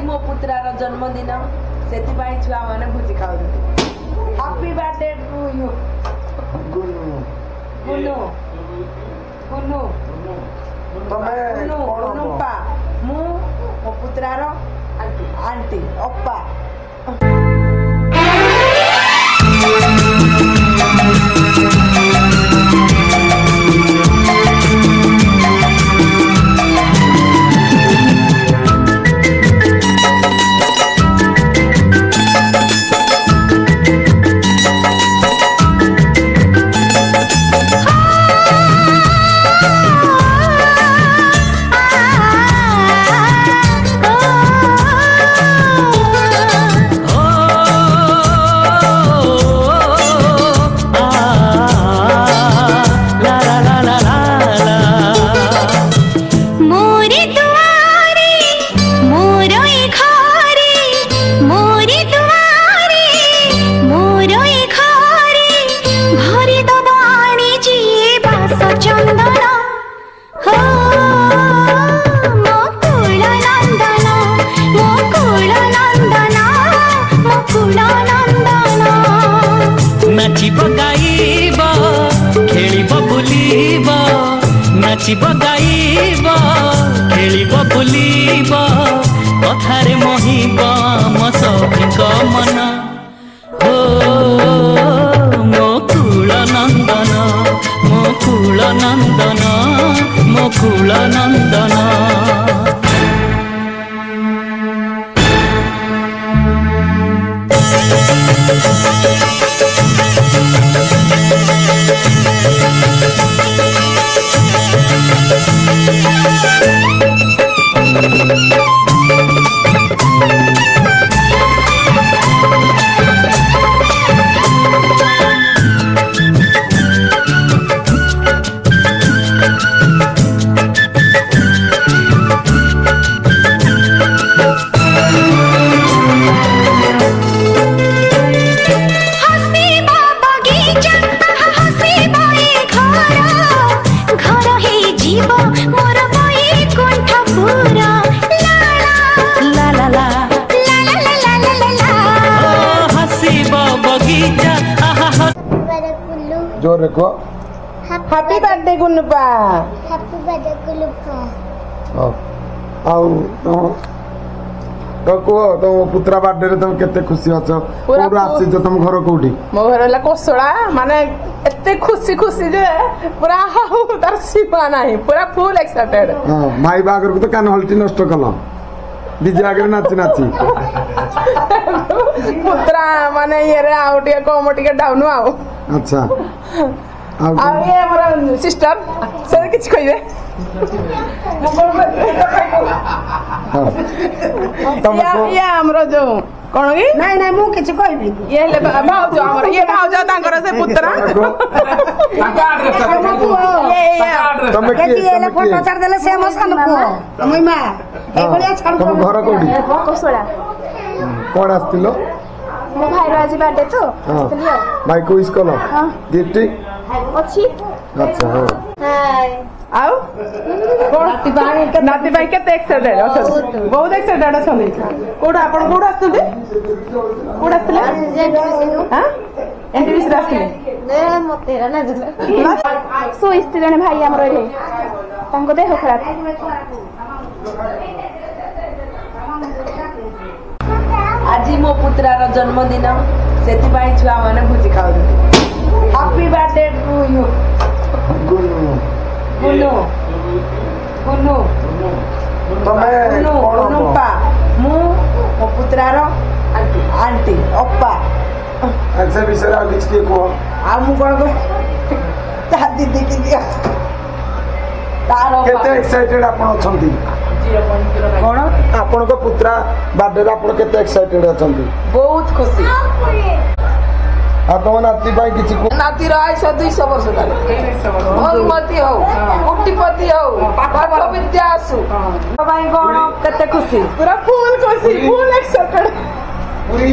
मो पुत्रार जन्मदिन से छुआ मैंने भोजी खाऊ हैप्पी बर्थडे टू यू गुनु गुनु गुनुपा मु मो पुत्रार आंटी अप्पा नाचिब गाइब खेलिब बुलिब कथारे मोहिब मो सखीक मन हो मो कुल नंदन मो कुल नंदन मो कुल नंदन जोर रखो हैप्पी बर्थडे गुनुपा हैप्पी बर्थडे गुनुपा आउ तो को तो पुत्रा बर्थडे रे तुम केते खुशी अछ कोडू आसी जो तुम घर कोठी मो घर ला कोसळा माने एते खुशी खुशी जे पूरा तार सीमा नाही पूरा फुल एक्साइटेड हां भाई बागर को तो कान हल्टी नष्ट कला डीजे आगे नाची नाची पुत्रा माने ये रे आउ टिके कम टिके डाउन आउ अच्छा आ ये मोर सिस्टर से किछ कहिबे ये हमरो जो कोन की नहीं नहीं मु किछ कहबी ये ले भाउज हमर ये भाउज तांकर से पुत्रा तमे की ये ले फोटो छाड़ देले से मो सान को मई मा ए बलिया छाड़ तुम घर कोठी कोसळा कोन आस्तिलो मो भाई रो आज बर्थडे तो आस्तिलियो भाई को विश कलो गिफ्ट अछि अच्छा हो हाय आउ कोन नाती भाई केते एक्साइटेड अछ बहुत एक्साइटेड अछ कोड आपण कोड आस्तले कोड आस्तले हां एंटीवीस आस्तले ने मते ना दिला सो इस्ते जने भाई हमर रे तांको देह खराब आज मो पुत्रार जन्मदिन से छुआ मैंने भोजी खाऊ हैप्पी बर्थडे टू यू गुनु गुनु गुनु गुनुपा मु मो पुत्रार आंटी अप्पा अच्छा विषय आ किछ के को आ मु कोन को ता दीदी की दिया तारो केते एक्साइटेड आपण अछंती कोन आपण को पुत्रा बर्थडे रे आपण केते एक्साइटेड अछंती बहुत खुशी आ तो नाती भाई किछ को नाती रहा 200 वर्ष भगवती हो कोटिपति हो पाठ विद्या आसु भाई कोन केते खुशी पूरा फुल खुशी फुल एक्साइटेड पूरी